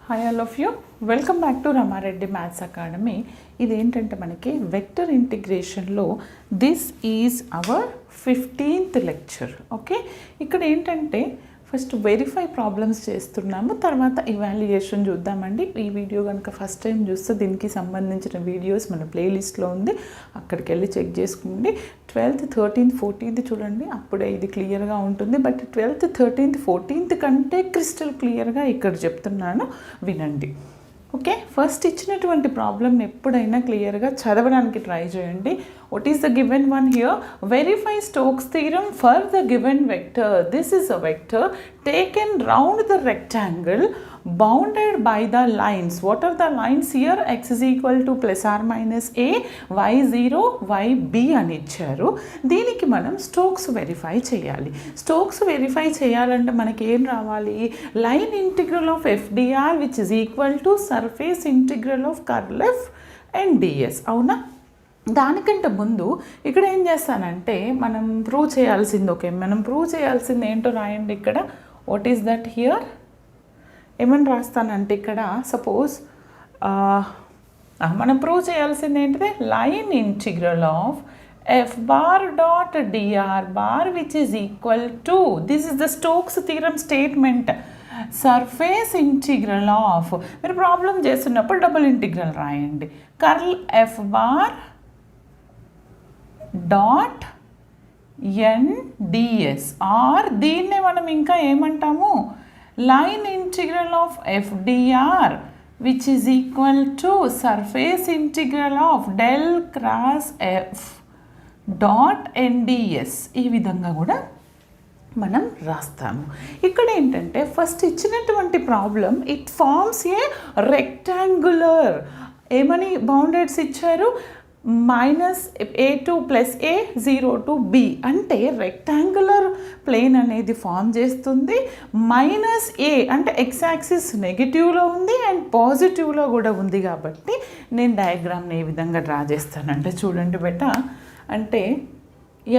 Hi all of you, welcome back to Rama Reddy maths academy. ఇదేంటంటే మనకి vector ఇంటిగ్రేషన్లో this is our 15th lecture. Okay, ఇక్కడ ఏంటంటే first verify problems చేస్తున్నాము, తర్వాత ఇవాల్యుయేషన్ చూద్దామండి. ఈ వీడియో కనుక ఫస్ట్ టైం చూస్తే దీనికి సంబంధించిన వీడియోస్ మన ప్లేలిస్ట్లో ఉంది, అక్కడికి వెళ్ళి చెక్ చేసుకోండి. 12th, 13th, 14th చూడండి, అప్పుడే ఇది క్లియర్గా ఉంటుంది. బట్ 12th, 13th, 14th కంటే క్రిస్టల్ క్లియర్గా ఇక్కడ చెప్తున్నాను, వినండి. ఓకే, ఫస్ట్ ఇచ్చినటువంటి ప్రాబ్లమ్ ఎప్పుడైనా క్లియర్గా చదవడానికి ట్రై చేయండి. What is the given one here? Verify Stokes theorem for the given vector. This is a vector taken round the rectangle bounded by the lines. What are the lines here? X is equal to plus or minus a, y 0, y b అని ఇచ్చారు. దీనికి మనం Stokes verify చేయాలి. Stokes verify చేయాలంటే మనకి ఏం రావాలి? Line integral of FDR which is equal to surface integral of curl F and DS. అవునా? దానికంటే ముందు ఇక్కడ ఏం చేస్తానంటే మనం ప్రూవ్ చేయాల్సింది. ఓకే, మనం ప్రూవ్ చేయాల్సింది ఏంటో రాయండి ఇక్కడ. What is that here? ఏమని రాస్తానంటే ఇక్కడ సపోజ్ మనం ప్రూవ్ చేయాల్సింది ఏంటిది? Line integral of F bar dot DR bar which is equal to, this is the Stokes theorem statement, surface integral of, మీరు ప్రాబ్లం చేస్తున్నప్పుడు డబుల్ ఇంటిగ్రల్ రాయండి, curl F bar dot NDS, or దీన్నే మనం ఇంకా ఏమంటాము? Line integral of FDR which is equal to surface integral of del cross F dot NDS. ఈ విధంగా కూడా మనం రాస్తాము. ఇక్కడ ఏంటంటే ఫస్ట్ ఇచ్చినటువంటి problem it forms a rectangular, ఏమని బౌండెడ్స్ ఇచ్చారు? -a2 + a 0 to b అంటే రెక్టాంగులర్ ప్లేన్ అనేది ఫామ్ చేస్తుంది. -a అంటే ఎక్స్ యాక్సిస్ నెగిటివ్లో ఉంది అండ్ పాజిటివ్లో కూడా ఉంది. కాబట్టి నేను డయాగ్రామ్ని ఏ విధంగా డ్రా చేస్తానంటే చూడండి బెట, అంటే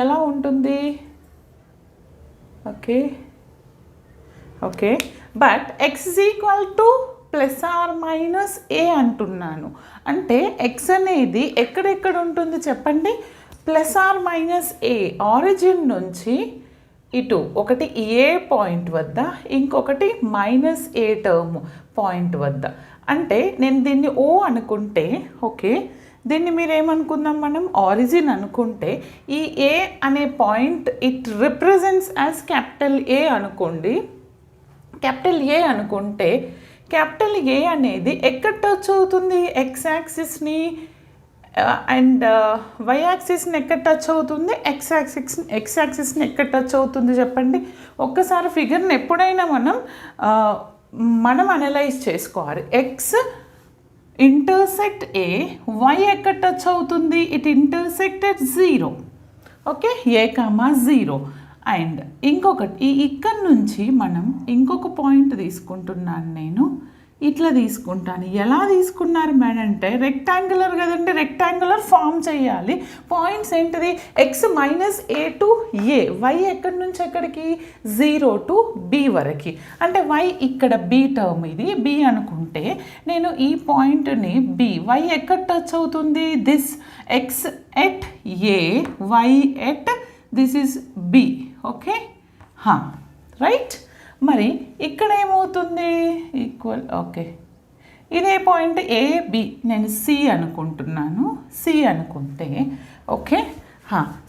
ఎలా ఉంటుంది? Okay okay, but x is equal to plus or minus A అంటున్నాను. అంటే ఎక్స్ అనేది ఎక్కడెక్కడ ఉంటుంది చెప్పండి? Plus or minus A, origin నుంచి ఇటు ఒకటి ఏ పాయింట్ వద్ద, ఇంకొకటి -a టర్మ్ పాయింట్ వద్ద. అంటే నేను దీన్ని ఓ అనుకుంటే, ఓకే, దీన్ని మీరు ఏమనుకుందాం మనం? ఆరిజిన్ అనుకుంటే ఈ ఏ అనే point it represents as capital A అనుకోండి. క్యాపిటల్ ఏ అనుకుంటే క్యాపిటల్ ఏ అనేది ఎక్కడ టచ్ అవుతుంది? ఎక్స్ యాక్సిస్ని అండ్ వై యాక్సిస్ని ఎక్కడ టచ్ అవుతుంది? ఎక్స్ యాక్సిస్ని ఎక్కడ టచ్ అవుతుంది చెప్పండి? ఒక్కసారి ఫిగర్ని ఎప్పుడైనా మనం అనలైజ్ చేసుకోవాలి. ఎక్స్ ఇంటర్సెక్ట్ ఏ, వై ఎక్కడ టచ్ అవుతుంది? It intersected 0. Okay, a,0. And ఇంకొకటి ఇక్కడ నుంచి మనం ఇంకొక పాయింట్ తీసుకుంటున్నాను, నేను ఇట్లా తీసుకుంటాను. ఎలా తీసుకున్నారు మేడం అంటే రెక్టాంగులర్ కదండి, రెక్టాంగులర్ ఫామ్ చేయాలి. పాయింట్స్ ఏంటిది? X -a to a, Y ఎక్కడి నుంచి ఎక్కడికి? 0 to b వరకు. అంటే వై ఇక్కడ b టర్మ్, ఇది b అనుకుంటే నేను ఈ పాయింట్ని b, వై ఎక్కడ టచ్ అవుతుంది? This X at a, why at this is b. Okay, right. మరి ఇక్కడ ఏమవుతుంది? ఈక్వల్. ఓకే, ఇదే పాయింట్ ఏబి, నేను సి అనుకుంటున్నాను. సి అనుకుంటే, ఓకే,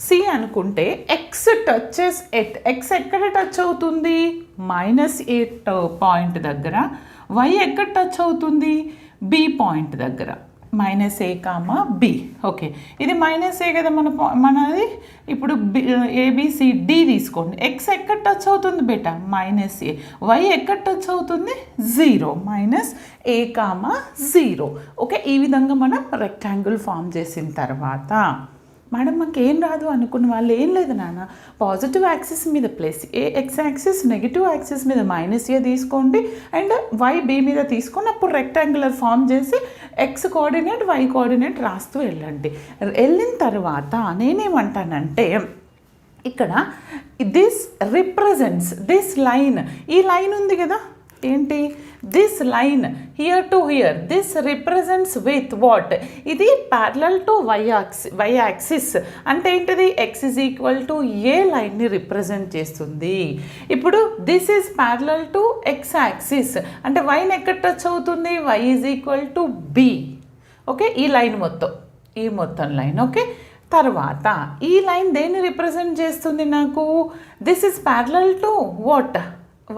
సి అనుకుంటే ఎక్స్ టచెస్ ఎట్, ఎక్స్ ఎక్కడ టచ్ అవుతుంది? -a పాయింట్ దగ్గర. వై ఎక్కడ టచ్ అవుతుంది? బి పాయింట్ దగ్గర. -a, b. ఓకే, ఇది -a కదా మనది. ఇప్పుడు ABCD తీసుకోండి. ఎక్స్ ఎక్కడ టచ్ అవుతుంది బేటా? -a. వై ఎక్కడ టచ్ అవుతుంది? 0, -a, 0. ఓకే, ఈ విధంగా మనం రెక్టాంగిల్ ఫామ్ చేసిన తర్వాత మేడం మాకు ఏం రాదు అనుకున్న వాళ్ళు, ఏం లేదు నాన్న, పాజిటివ్ యాక్సిస్ మీద plus A, X axis negative axis మీద -a తీసుకోండి అండ్ వై బి మీద తీసుకొని అప్పుడు రెక్టాంగులర్ ఫామ్ చేసి ఎక్స్ కోఆర్డినేట్ వై కోఆర్డినేట్ రాస్తూ వెళ్ళండి. వెళ్ళిన తర్వాత నేనేమంటానంటే ఇక్కడ దిస్ రిప్రజెంట్స్ దిస్ లైన్, ఈ లైన్ ఉంది కదా, ఏంటి this line here to here this represents with what, ఇది ప్యారలల్ టు వై యాక్సిస్ అంటే ఏంటిది x is equal to A లైన్ని రిప్రజెంట్ చేస్తుంది. ఇప్పుడు this is parallel to x axis అంటే వైని ఎక్కడ టచ్ అవుతుంది, y is equal to b. Okay, ఈ లైన్ మొత్తం, ఈ మొత్తం లైన్. ఓకే, తర్వాత ఈ లైన్ దేన్ని రిప్రజెంట్ చేస్తుంది నాకు, this is parallel to what,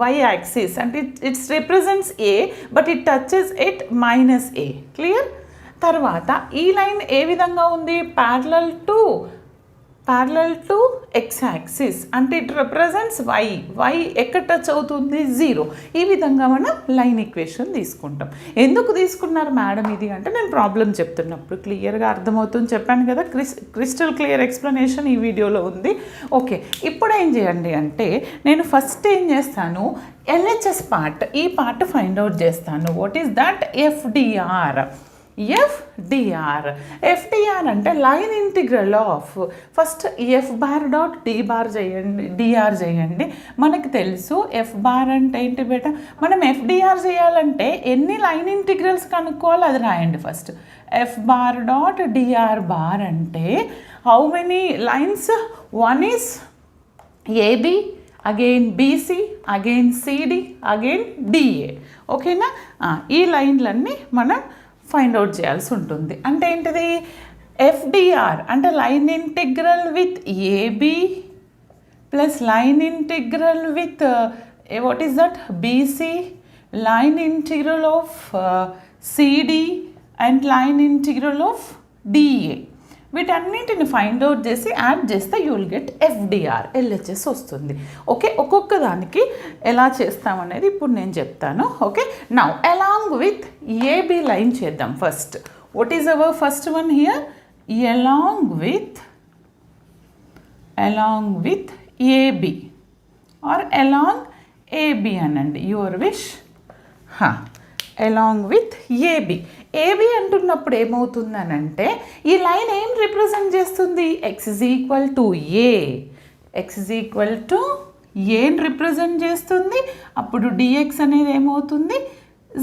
y axis and it represents a but it touches it minus a. Clear? తర్వాత ఈ లైన్ ఏ విధంగా ఉంది, ప్యారలల్ టు x axis అంటే ఇట్ రిప్రజెంట్స్ y ఎక్కడ టచ్ అవుతుంది, 0. ఈ విధంగా మనం లైన్ ఈక్వేషన్ తీసుకుంటాం. ఎందుకు తీసుకున్నారు మేడం ఇది అంటే నేను ప్రాబ్లం చెప్తున్నప్పుడు క్లియర్గా అర్థమవుతుంది చెప్పాను కదా, క్రిస్టల్ క్లియర్ ఎక్స్ప్లెనేషన్ ఈ వీడియోలో ఉంది. ఓకే, ఇప్పుడు ఏం చేయండి అంటే నేను ఫస్ట్ ఏం చేస్తాను, LHS పార్ట్, ఈ పార్ట్ ఫైండ్ అవుట్ చేస్తాను. వాట్ ఈస్ దట్, FDR అంటే line integral of, first F bar dot D bar చేయండి, డిఆర్ చేయండి. మనకు తెలుసు ఎఫ్ బార్ అంటే ఏంటి బేటా, మనం ఎఫ్డిఆర్ చేయాలంటే ఎన్ని లైన్ ఇంటిగ్రల్స్ కనుక్కోవాలి అది రాయండి first. F bar dot DR bar అంటే how many lines, one is A B, again B C, again C D, again D A. ఓకేనా, ఈ లైన్లన్నీ మనం ఫైండ్ అవుట్ చేయాల్సి ఉంటుంది. అంటే ఏంటిది, ఎఫ్డిఆర్ అంటే line integral with A B plus line integral with what is that, B C, line integral of C D and line integral of D A. వీటన్నిటిని find out చేసి యాడ్ చేస్తే you will get F D R, L H S వస్తుంది. Okay, ఒక్కొక్క దానికి ఎలా చేస్తామనేది ఇప్పుడు నేను చెప్తాను. Okay, now along with A B line చేద్దాం first. What is our first one here, along with A B or along A B అనండి, your wish. Along with AB అంటున్నప్పుడు ఏమవుతుందనంటే ఈ లైన్ ఏం రిప్రజెంట్ చేస్తుంది, x ఈజ్ ఈక్వల్ టు ఏ, ఏని రిప్రజెంట్ చేస్తుంది. అప్పుడు dx అనేది ఏమవుతుంది,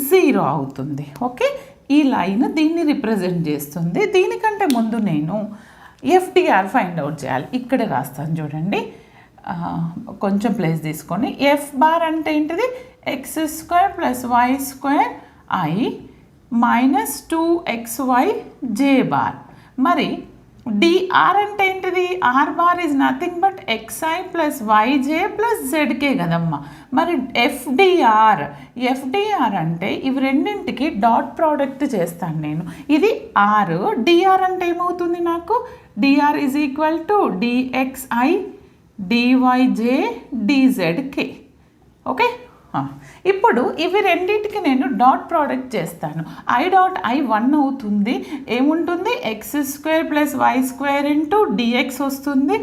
0 అవుతుంది. ఓకే, ఈ లైన్ దీన్ని రిప్రజెంట్ చేస్తుంది. దీనికంటే ముందు నేను ఎఫ్డిఆర్ ఫైండ్ అవుట్ చేయాలి. ఇక్కడే రాస్తాను చూడండి, కొంచెం ప్లేస్ తీసుకొని. ఎఫ్ బార్ అంటే ఏంటిది, X square plus why square I minus 2xy J bar. మరి డిఆర్ అంటే ఏంటిది, R bar is nothing but xi plus Y J plus Z K కదమ్మా. మరి ఎఫ్డిఆర్ అంటే ఇవి రెండింటికి డాట్ ప్రోడక్ట్ చేస్తాను నేను. ఇది ఆర్, డిఆర్ అంటే ఏమవుతుంది నాకు, D R is equal to D X I D Y J D Z K. Okay, ఇప్పుడు ఇవి రెండింటికి నేను డాట్ ప్రోడక్ట్ చేస్తాను. ఐ డాట్ ఐ 1 అవుతుంది, ఏముంటుంది, X square plus why square into D X వస్తుంది.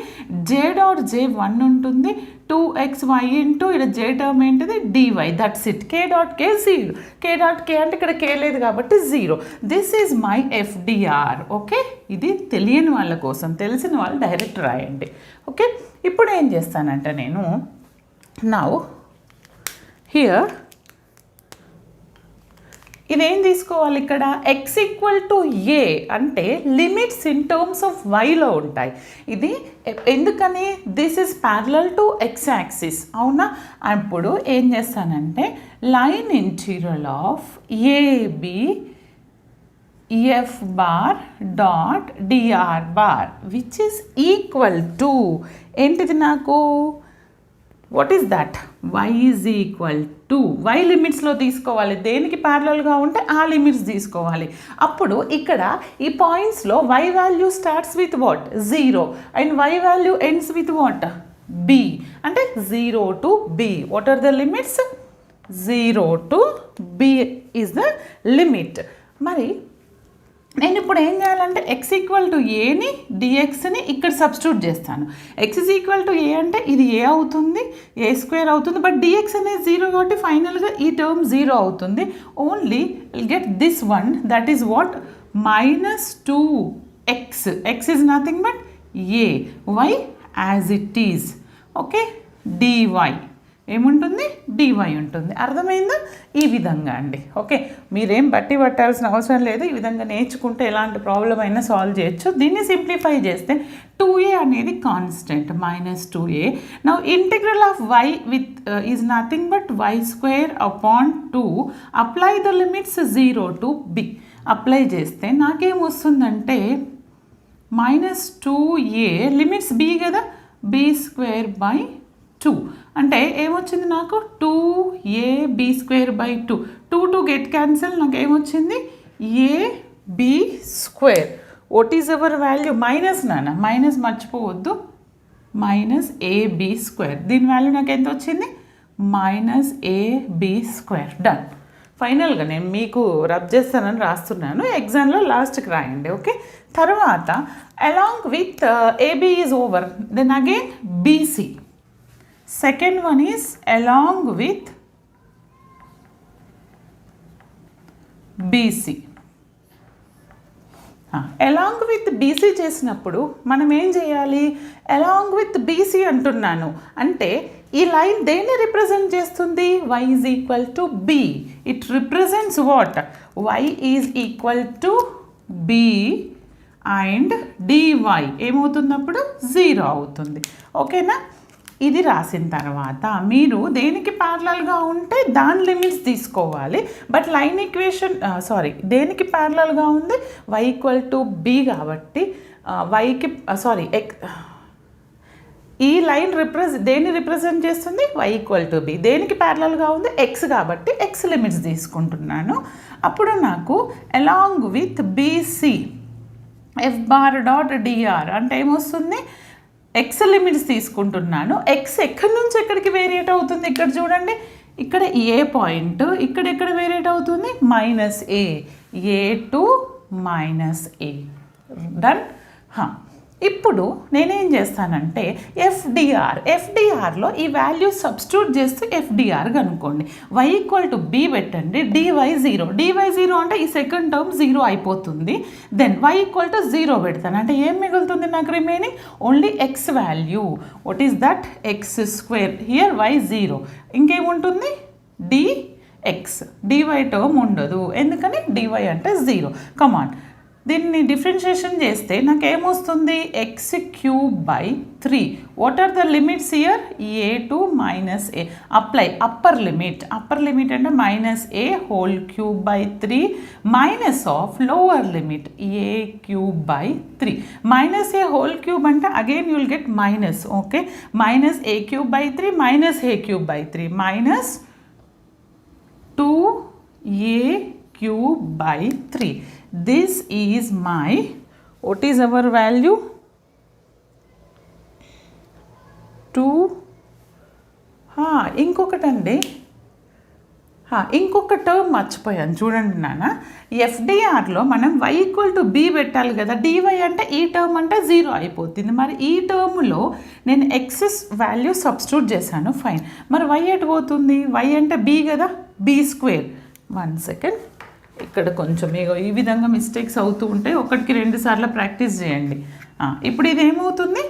జే డాట్ జే 1 ఉంటుంది, 2xy ఇంటూ ఇక్కడ జే టర్మ్ ఏంటిది, D Y, that's it. K dot K 0, K dot K అంటే ఇక్కడ కే లేదు కాబట్టి 0. This is my F D R. Okay, ఇది తెలియని వాళ్ళ కోసం, తెలిసిన వాళ్ళు డైరెక్ట్ రాయండి. ఓకే, ఇప్పుడు ఏం చేస్తానంటే నేను నౌ హియర్ ఇదేం తీసుకోవాలి, ఇక్కడ x ఈక్వల్ టు ఏ అంటే లిమిట్స్ ఇన్ టర్మ్స్ ఆఫ్ వైలో ఉంటాయి. ఇది ఎందుకని, this is parallel to x axis, అవునా. అప్పుడు ఏం చేస్తానంటే line integral of AB F bar dot DR bar which is equal to ఏంటిది నాకు, what is that, y is equal to, y లిమిట్స్లో తీసుకోవాలి, దేనికి ప్యారలల్గా ఉంటే ఆ లిమిట్స్ తీసుకోవాలి. అప్పుడు ఇక్కడ ఈ పాయింట్స్లో y value starts with what, 0 and y value ends with what, b అంటే 0 to b. What are the limits, 0 to b is the limit. మరి నేను ఇప్పుడు ఏం చేయాలంటే x ఈక్వల్ టు ఏని డిఎక్స్ని ఇక్కడ సబ్స్టిట్యూట్ చేస్తాను. x is equal to a అంటే ఇది ఏ అవుతుంది, ఏ స్క్వేర్ అవుతుంది, బట్ డిఎక్స్ అనేది 0 కాబట్టి ఫైనల్గా ఈ టర్మ్ 0 అవుతుంది. Only get this one, that is what, minus 2x, x is nothing but a, y as it is. Okay, dy ఏముంటుంది, డివై ఉంటుంది. అర్థమైందా? ఈ విధంగా అండి. ఓకే, మీరేం బట్టి పట్టాల్సిన అవసరం లేదు. ఈ విధంగా నేర్చుకుంటే ఎలాంటి ప్రాబ్లం అయినా సాల్వ్ చేయొచ్చు. దీన్ని సింప్లిఫై చేస్తే 2a అనేది constant -2a. Now integral of y with is nothing but y² 2. Apply the limits 0 to b. Apply చేస్తే నాకేమొస్తుందంటే -2a లిమిట్స్ b కదా, b²/2 అంటే ఏమొచ్చింది నాకు 2ab²/2. 2 గెట్ క్యాన్సిల్, నాకు ఏమొచ్చింది ab². What is hour value? Minus నాన్న, minus మర్చిపోవద్దు, -ab². దీని వాల్యూ నాకు ఎంత వచ్చింది? -ab². డన్. ఫైనల్గా నేను మీకు రబ్ చేస్తానని రాస్తున్నాను, ఎగ్జామ్లో లాస్ట్కి రాయండి. ఓకే, తర్వాత along with AB is over, then again BC. Second one is along with BC. Along with BC చేసినప్పుడు మనం ఏం చేయాలి? అలాంగ్ విత్ BC అంటున్నాను అంటే ఈ లైన్ దేన్ని రిప్రజెంట్ చేస్తుంది? y is equal to b. It represents what? y is equal to b and dy ఏమవుతున్నప్పుడు 0 అవుతుంది. ఓకేనా? ఇది రాసిన తర్వాత మీరు దేనికి ప్యారలల్గా ఉంటే దాని లిమిట్స్ తీసుకోవాలి. బట్ లైన్ ఈక్వేషన్ దేనికి ప్యారలల్గా ఉంది? y ఈక్వల్ టు b కాబట్టి yకి ఈ లైన్ దేన్ని రిప్రజెంట్ చేస్తుంది? y equal to b. దేనికి ప్యారలల్గా ఉంది? x కాబట్టి x లిమిట్స్ తీసుకుంటున్నాను. అప్పుడు నాకు అలాంగ్ విత్ BC f⁻.dr అంటే ఏమొస్తుంది? x లిమిట్స్ తీసుకుంటున్నాను. x ఎక్కడి నుంచి ఎక్కడికి వేరియేట్ అవుతుంది? ఇక్కడ చూడండి, ఇక్కడ ఏ పాయింట్, ఇక్కడ వేరియేట్ అవుతుంది -a టు -a. డన్. ఇప్పుడు నేనేం చేస్తానంటే ఎఫ్డిఆర్లో ఈ వాల్యూ సబ్స్టిట్యూట్ చేస్తే ఎఫ్డిఆర్ కనుక్కోండి. y ఈక్వల్ టు b పెట్టండి, dy 0 అంటే ఈ సెకండ్ టర్మ్ 0 అయిపోతుంది. దెన్ y ఈక్వల్ టు 0 పెడతాను అంటే ఏం మిగులుతుంది నాకు remaining? Only x value. What is that? x². Here y 0. ఇంకేముంటుంది? dx. dy టర్మ్ ఉండదు, ఎందుకని? dy అంటే 0. కమాన్, దీన్ని డిఫరెన్షియేషన్ చేస్తే నాకు ఏమొస్తుంది? x³/3. What are the limits here? a to -a. Apply upper limit అంటే -a³/3 minus of lower limit a³/3. -a³ అంటే again you will get minus. Okay, -a³/3 -a³/3 -2a³/3. This is my, what is our value? 2. ఇంకొకటండి, ఇంకొక term మర్చిపోయాను చూడండి నాన్న. ఎఫ్డిఆర్లో మనం y equal to b పెట్టాలి కదా, dy అంటే ఈ టర్మ్ అంటే 0 అయిపోతుంది. మరి ఈ టర్మ్లో నేను ఎక్సెస్ వాల్యూ సబ్స్టిట్యూట్ చేశాను. ఫైన్, మరి y ఎటు పోతుంది? y అంటే b కదా, b². 1 సెకండ్, ఇక్కడ కొంచెం ఈ విధంగా మిస్టేక్స్ అవుతూ ఉంటాయి, ఒకటికి 2 సార్లు ప్రాక్టీస్ చేయండి. ఇప్పుడు ఇది ఏమవుతుంది?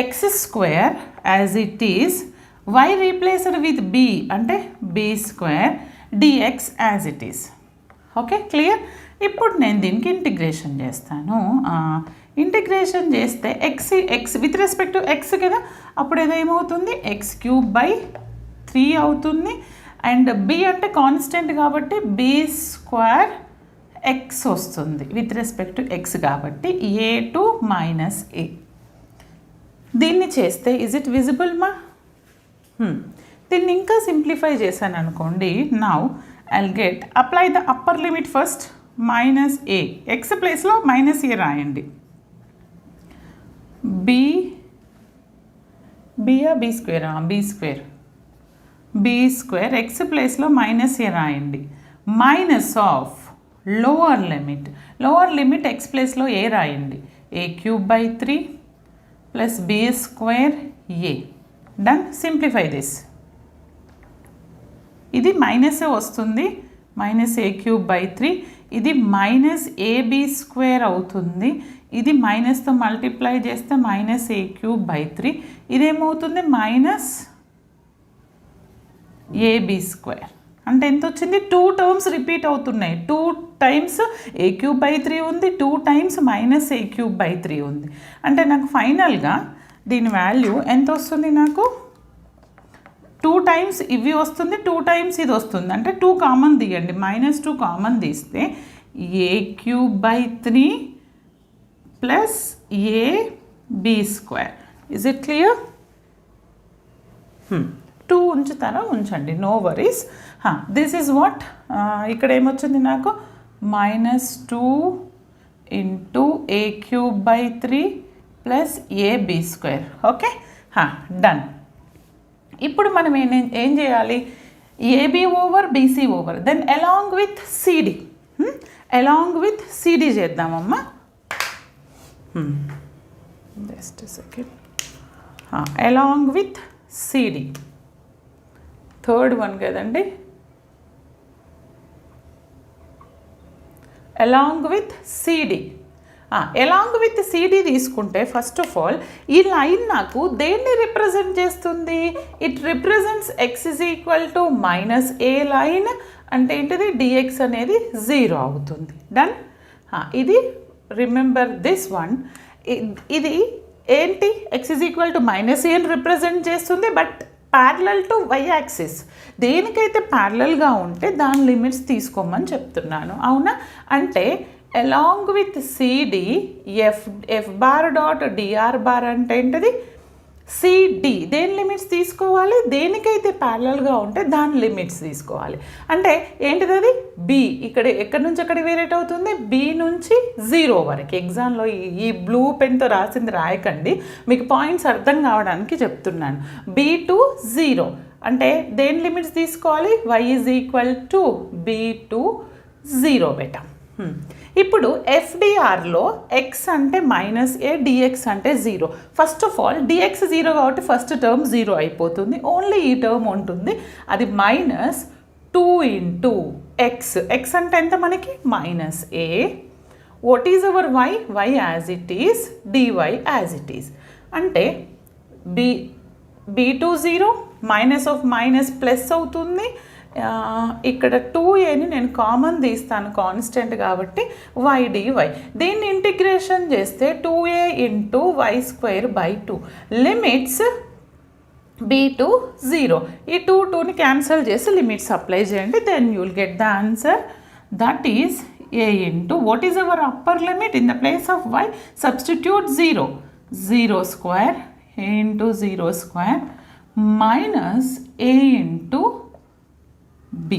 x² as it is, y replaced with b అంటే b² dx as it is. Okay, clear? ఇప్పుడు నేను దీనికి ఇంటిగ్రేషన్ చేస్తాను. ఇంటిగ్రేషన్ చేస్తే x with respect to x కదా, అప్పుడు ఏమవుతుంది? x³/3 అవుతుంది. అండ్ b అంటే కాన్స్టెంట్ కాబట్టి b²x వస్తుంది విత్ రెస్పెక్ట్ టు x కాబట్టి a టు -a. దీన్ని చేస్తే ఈజ్ ఇట్ విజిబుల్ మా? దీన్ని ఇంకా సింప్లిఫై చేశాను అనుకోండి. Now I'll get, apply the upper limit first -a. x ప్లేస్లో -a రాయండి. b² x ప్లేస్లో -a రాయండి. Minus of lower limit x ప్లేస్లో a రాయండి. a³/3 plus b²a. Done. Simplify this. ఇది -a వస్తుంది, -a³/3. ఇది -ab² అవుతుంది. ఇది మైనస్తో మల్టిప్లై చేస్తే -a³/3. ఇదేమవుతుంది? ఏబీ స్క్వేర్ అంటే ఎంత వచ్చింది 2 టర్మ్స్ రిపీట్ అవుతున్నాయి 2 టైమ్స్ ఏ క్యూబ్ బై 3 ఉంది 2 times minus A cube by 3 ఉంది అంటే నాకు ఫైనల్గా దీని వాల్యూ ఎంత వస్తుంది నాకు 2 టైమ్స్ ఇవి వస్తుంది 2 టైమ్స్ ఇది వస్తుంది అంటే 2 కామన్ తీయండి -2 కామన్ తీస్తే a cube by 3 plus a b square is it clear 2 ఉంచుతారా ఉంచండి no worries this is what ఇక్కడ ఏమొచ్చింది నాకు -2 into a cube by 3 plus a b square okay done ఇప్పుడు మనం ఏం చేయాలి AB over BC over then along with CD చేద్దామమ్మా just second along with CD third one కదండి along with CD along with CD తీసుకుంటే first of all ఈ line నాకు దేన్ని రిప్రజెంట్ చేస్తుంది it represents X is equal to minus A line అంటే ఏంటిది dx అనేది 0 అవుతుంది డన్ ఇది రిమెంబర్ దిస్ వన్ ఇది ఏంటి x is equal to minus ఏని రిప్రజెంట్ చేస్తుంది but parallel to why axis దేనికైతే ప్యారలల్గా ఉంటే దాని లిమిట్స్ తీసుకోమని చెప్తున్నాను అవునా అంటే along with CD F bar dot DR bar అంటే ఏంటిది సిడి దేని లిమిట్స్ తీసుకోవాలి దేనికైతే ప్యారలల్గా ఉంటే దాని లిమిట్స్ తీసుకోవాలి అంటే ఏంటిది అది బి ఇక్కడ ఎక్కడి నుంచి ఎక్కడ వేరేట్ అవుతుంది బి నుంచి 0 వరకు ఎగ్జామ్లో ఈ బ్లూ పెన్తో రాసింది రాయకండి మీకు పాయింట్స్ అర్థం కావడానికి చెప్తున్నాను బి టు 0 అంటే దేని లిమిట్స్ తీసుకోవాలి y is equal to b to 0 beta ఇప్పుడు ఎఫ్డిఆర్లో ఎక్స్ అంటే -a డిఎక్స్ అంటే 0 ఫస్ట్ ఆఫ్ ఆల్ డిఎక్స్ 0 కాబట్టి ఫస్ట్ టర్మ్ 0 అయిపోతుంది ఓన్లీ ఈ టర్మ్ ఉంటుంది అది -2 ఇంటూ ఎక్స్ అంటే ఎంత మనకి -a what is our y as it is dy as it is అంటే b to 0 minus of minus plus అవుతుంది ఇక్కడ 2aని నేను కామన్ తీస్తాను కాన్స్టెంట్ కాబట్టి వై డివై దీన్ని ఇంటిగ్రేషన్ చేస్తే 2a into y square by 2 limits b to 0 ఈ 2ని క్యాన్సిల్ చేసి లిమిట్స్ అప్లై చేయండి then you will get the answer that is a into what is our upper limit in the place of y substitute 0 square a into 0 square minus a into b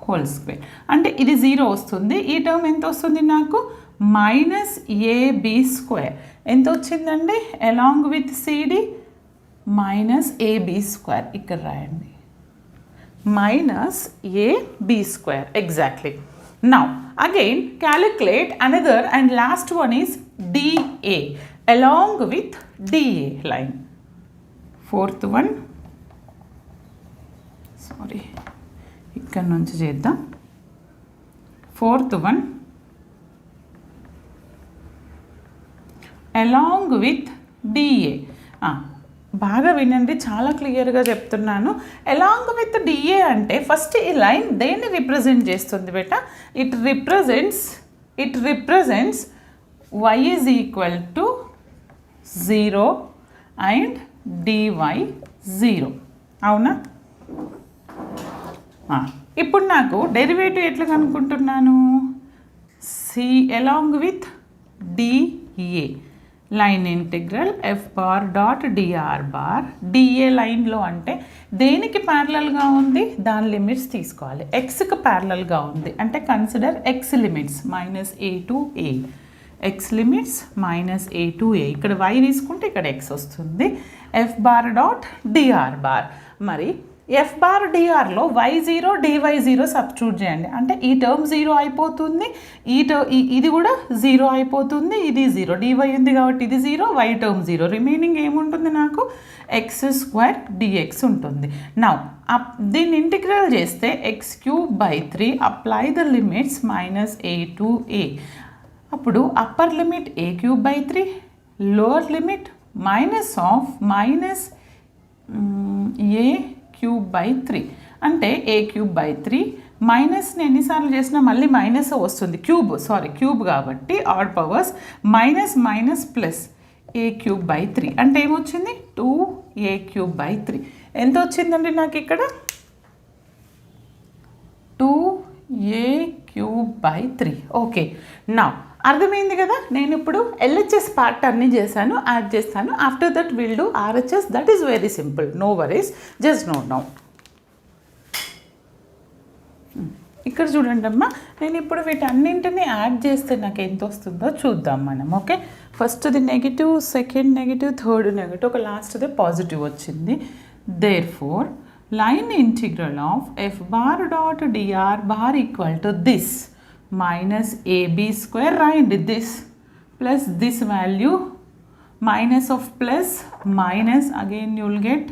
whole square అంటే ఇది 0 వస్తుంది ఈ term ఎంత వస్తుంది నాకు -ab square ఎంత వచ్చిందండి along with cd -ab square ఇక్కడ రాయండి -ab square exactly now again calculate another and last one is DA along with DA line fourth one sorry ఇక్కడ నుంచి చేద్దాం fourth one along with DA బాగా వినండి చాలా క్లియర్గా చెప్తున్నాను అలాంగ్ విత్ DA అంటే ఫస్ట్ ఈ లైన్ దేన్ని రిప్రజెంట్ చేస్తుంది బేటా it represents y is equal to 0 and dy 0 అవునా ఇప్పుడు నాకు డెరివేటివ్ ఎట్లా కనుక్కుంటున్నాను C along with DA line integral F bar dot DR bar DA లైన్లో అంటే దేనికి ప్యారలల్గా ఉంది దాని లిమిట్స్ తీసుకోవాలి ఎక్స్కి ప్యారలల్గా ఉంది అంటే consider x limits -a to a x limits -a to a ఇక్కడ y తీసుకుంటే ఇక్కడ x వస్తుంది F bar dot DR bar మరి ఎఫ్ బార్ డిఆర్లో y0 dy0 సబ్స్టిట్యూట్ చేయండి అంటే ఈ టర్మ్ 0 అయిపోతుంది ఇది కూడా 0 అయిపోతుంది ఇది 0 dy ఉంది కాబట్టి ఇది 0 y టర్మ్ 0 రిమైనింగ్ ఏముంటుంది నాకు x స్క్వేర్ dx ఉంటుంది నౌ దీన్ని ఇంటిగ్రల్ చేస్తే x³ 3 apply the limits -a to a అప్పుడు upper limit a³ 3 lower limit -a³ cube by 3 అంటే ఏ క్యూబ్ బై 3 మైనస్ని ఎన్నిసార్లు చేసినా మళ్ళీ మైనస్ వస్తుంది క్యూబ్ కాబట్టి odd powers minus minus plus a cube by 3 అంటే ఏమొచ్చింది 2a క్యూబ్ బై 3 ఎంత వచ్చిందండి నాకు ఇక్కడ 2a క్యూబ్ బై 3 ఓకే నా అర్థమైంది కదా నేను ఇప్పుడు ఎల్హెచ్ఎస్ పార్ట్ అన్నీ చేశాను యాడ్ చేస్తాను after that will do RHS that is very simple no worries just note down ఇక్కడ చూడండి అమ్మా నేను ఇప్పుడు వీటన్నింటినీ యాడ్ చేస్తే నాకు ఎంత వస్తుందో చూద్దాం మనం ఓకే ఫస్ట్ది negative second negative third negative ఒక లాస్ట్ది పాజిటివ్ వచ్చింది therefore line integral of F bar dot DR bar equal to this minus ab square రాయండి this plus this value minus of plus minus again you will get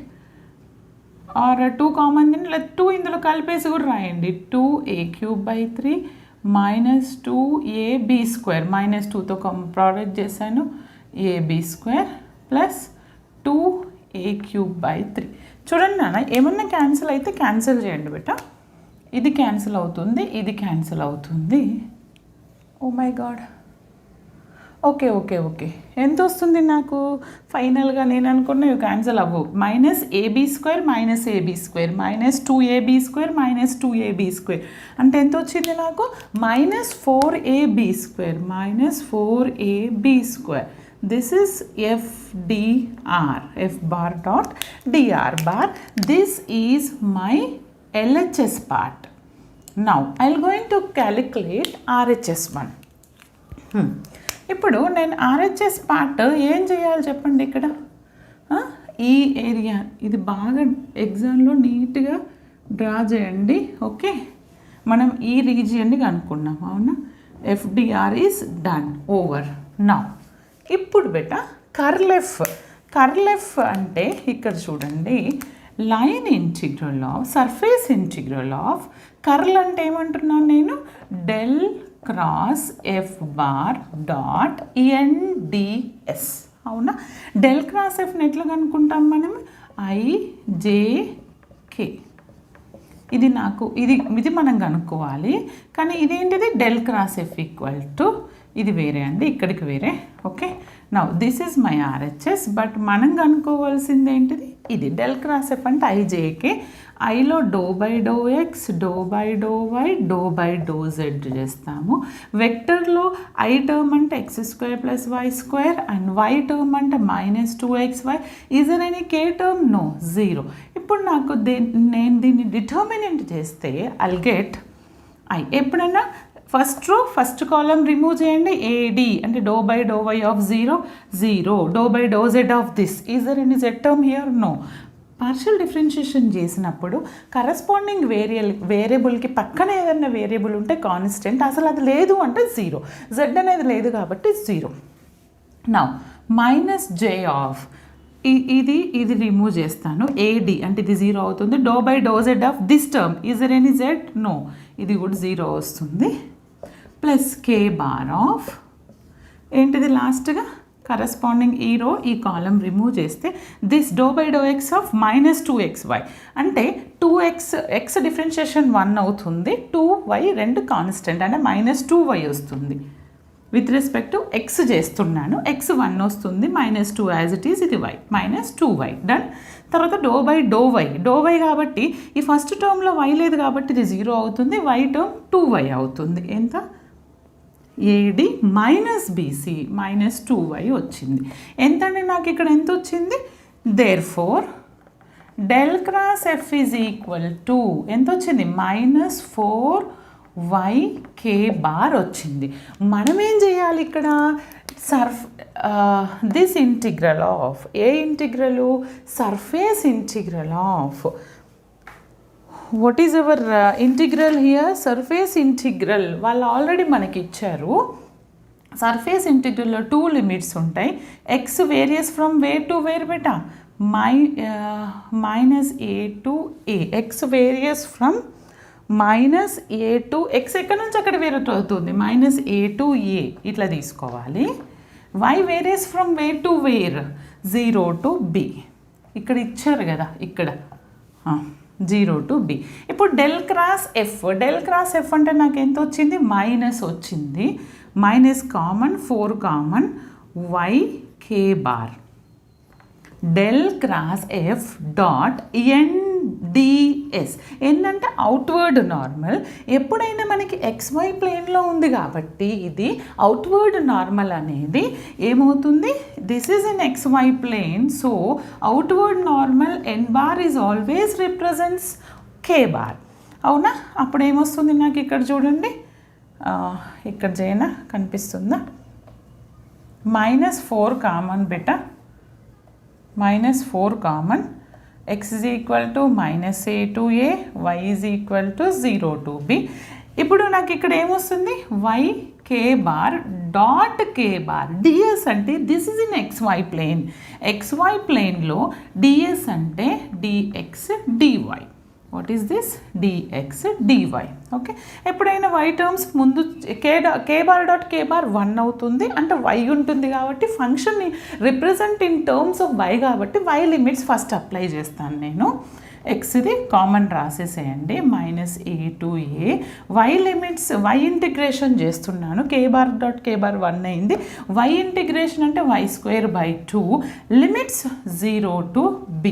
or 2 common then 2 ఇందులో కలిపేసి కూడా రాయండి 2a cube by 3 minus 2ab square minus 2తో product చేశాను ab square plus 2a cube by 3 చూడండి నాన్న ఏమన్నా క్యాన్సిల్ అయితే క్యాన్సిల్ చేయండి బేటా ఇది క్యాన్సిల్ అవుతుంది ఇది క్యాన్సిల్ అవుతుంది oh my God okay okay okay ఎంత వస్తుంది నాకు ఫైనల్గా నేను అనుకున్న ఇవి క్యాన్సిల్ అవ్వవు minus AB square minus AB square minus 2ab square minus 2ab square అంటే ఎంత వచ్చింది నాకు minus 4ab square minus 4ab square this is FDR F bar dot DR bar this is my LHS part. Now I will going to calculate RHS one. ఇప్పుడు నేను RHS part ఏం చేయాలి చెప్పండి ఇక్కడ ఈ ఏరియా ఇది బాగా ఎగ్జామ్లో నీట్గా డ్రా చేయండి ఓకే మనం ఈ రీజియన్ని కనుక్కున్నాం అవునా FDR is done over now ఇప్పుడు బెట కర్ల్ ఎఫ్ అంటే ఇక్కడ చూడండి line integral of surface integral of curl అంటే ఏమంటున్నాను నేను del cross F bar dot NDS అవునా డెల్ క్రాస్ ఎఫ్ని ఎట్లా కనుక్కుంటాం మనం IJK ఇది నాకు ఇది మనం కనుక్కోవాలి కానీ ఇదేంటిది del cross F equal to ఇది వేరే అండి ఇక్కడికి వేరే okay now this is my RHS but మనం కనుక్కోవాల్సింది ఏంటిది ఇది డెల్ క్రాస్ ఎఫ్ అంటే IJK ఐలో do by do x do by do y do by do z చేస్తాము వెక్టర్లో ఐ టర్మ్ అంటే x square plus why square and y term అంటే minus 2xy is there any k term no zero ఇప్పుడు నాకు నేను దీన్ని determinant చేస్తే I'll get i ఎప్పుడైనా first row first column remove చేయండి AD అంటే do by do y of 0 do by do z of this is there any z term here no partial differentiation చేసినప్పుడు corresponding వేరియబుల్కి పక్కన ఏదైనా variable ఉంటే constant అసలు అది లేదు అంటే 0 జెడ్ అనేది లేదు కాబట్టి 0 నౌ మైనస్ జే ఆఫ్ ఇది రిమూవ్ చేస్తాను AD అంటే ఇది 0 అవుతుంది do by do z of this term is there any z no ఇది కూడా 0 వస్తుంది ప్లస్ కే బార్ ఆఫ్ ఏంటిది లాస్ట్గా కరస్పాండింగ్ ఈ రో ఈ కాలం రిమూవ్ చేస్తే this do by do x of minus 2xy అంటే 2x డిఫరెన్షియేషన్ 1 అవుతుంది 2y రెండు కాన్స్టెంట్ అంటే మైనస్ 2y వస్తుంది విత్ రెస్పెక్ట్ టు ఎక్స్ చేస్తున్నాను x 1 వస్తుంది మైనస్ 2 యాజ్ ఇట్ ఈస్ ఇది y మైనస్ 2y డన్ తర్వాత డో వై కాబట్టి ఈ ఫస్ట్ టర్మ్లో y లేదు కాబట్టి ఇది 0 అవుతుంది y టర్మ్ 2y అవుతుంది ఎంత AD minus BC minus 2y వచ్చింది ఎంతండి నాకు ఇక్కడ ఎంత వచ్చింది therefore del cross F is equal to ఎంత వచ్చింది మైనస్ 4yk బార్ వచ్చింది మనం ఏం చేయాలి ఇక్కడ this integral of a integral surface integral of what is our integral here surface integral వాళ్ళు ఆల్రెడీ మనకి ఇచ్చారు సర్ఫేస్ ఇంటిగ్రల్లో 2 లిమిట్స్ ఉంటాయి x varies from where to where బెటా minus a to a x varies from minus a to x ఎక్కడి నుంచి అక్కడ వేరే అవుతుంది మైనస్ a టు a ఇట్లా తీసుకోవాలి y varies from where to where 0 to b ఇక్కడ ఇచ్చారు కదా ఇక్కడ 0 to b. ఇప్పుడు డెల్ క్రాస్ ఎఫ్ అంటే నాకు ఎంత వచ్చింది, మైనస్ వచ్చింది. Minus common, 4 common, y k bar del cross F dot NDS. ఏంటంటే అవుట్వర్డ్ నార్మల్. ఎప్పుడైనా మనకి XY ప్లేన్లో ఉంది కాబట్టి ఇది అవుట్వర్డ్ నార్మల్ అనేది ఏమవుతుంది, this is in XY plane. So outward normal N bar is always represents K bar. అవునా? అప్పుడు ఏమొస్తుంది నాకు ఇక్కడ చూడండి, ఇక్కడ చేయనా కనిపిస్తుందా, -4 common beta, -4 common, x is equal to -a to a, y is equal to 0 to b. ఇప్పుడు నాకు ఇక్కడ ఏమొస్తుంది, y k bar dot k bar ds అంటే this is in xy plane. xy ప్లేన్లో ds అంటే dx dy. What is this, dx dy. Okay, ఎప్పుడైనా y terms ముందు k bar dot k bar 1 అవుతుంది, అంటే y ఉంటుంది కాబట్టి ఫంక్షన్ని represent in terms of y కాబట్టి y లిమిట్స్ ఫస్ట్ అప్లై చేస్తాను నేను. x ఇది కామన్ రాసేసేయండి, -a to a. y limits, y integration చేస్తున్నాను, k bar dot k bar 1 అయింది. y ఇంటిగ్రేషన్ అంటే y²/2, limits 0 to b.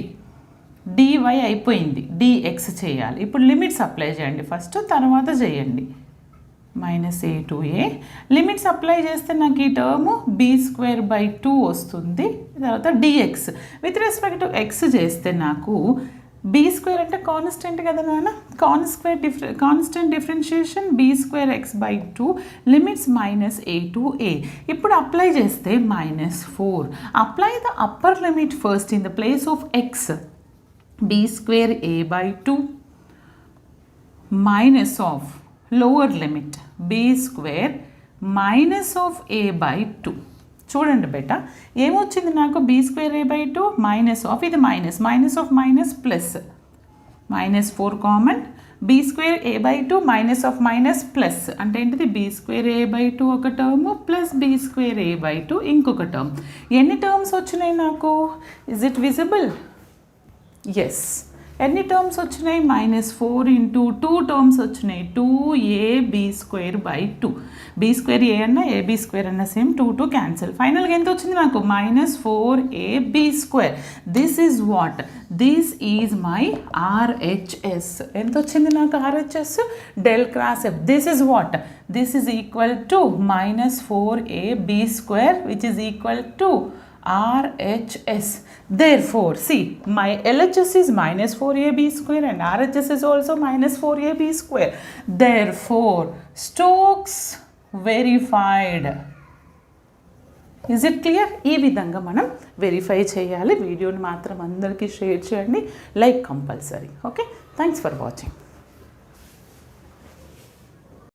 dy అయిపోయింది, dx చేయాలి. ఇప్పుడు లిమిట్స్ అప్లై చేయండి ఫస్ట్, తర్వాత చేయండి. -a to a limits apply చేస్తే నాకు ఈ టర్మ్ b²/2 వస్తుంది. తర్వాత dx with respect to x చేస్తే నాకు b² అంటే కాన్స్టెంట్ కదా నాన్న, constant differentiation b²x/2 limits -a to a. ఇప్పుడు అప్లై చేస్తే -4. Apply the upper limit first in the place of x, b²a/2 minus of lower limit b² minus of a/2. చూడండి బేటా ఏమొచ్చింది నాకు, b²a/2 మైనస్ ఆఫ్, ఇది minus of minus plus, -4 common, b²a/2 minus of minus plus అంటే ఏంటిది, b²a/2 ఒక term plus b²a/2 ఇంకొక term. ఎన్ని terms వచ్చినాయి నాకు, ఇజ్ ఇట్ విజిబుల్? ఎస్. ఎన్ని టర్మ్స్ వచ్చినాయి, -4 ఇంటూ 2 టర్మ్స్ వచ్చినాయి, 2ab²/2. b²a అన్న ab² అన్న సేమ్, 2 క్యాన్సిల్. ఫైనల్గా ఎంత వచ్చింది నాకు, -4ab². This is what, this is my RHS. ఎంత వచ్చింది నాకు RHS, del cross F. This is what, this is equal to -4ab² which is equal to RHS. Therefore, see, my LHS is -4ab² and RHS is also -4ab². Therefore, Stokes verified. Is it clear? ఈ విధంగా మనం verify చేయాలి. వీడియోని మాత్రం అందరికీ share చేయండి, like compulsory. Okay, thanks for watching.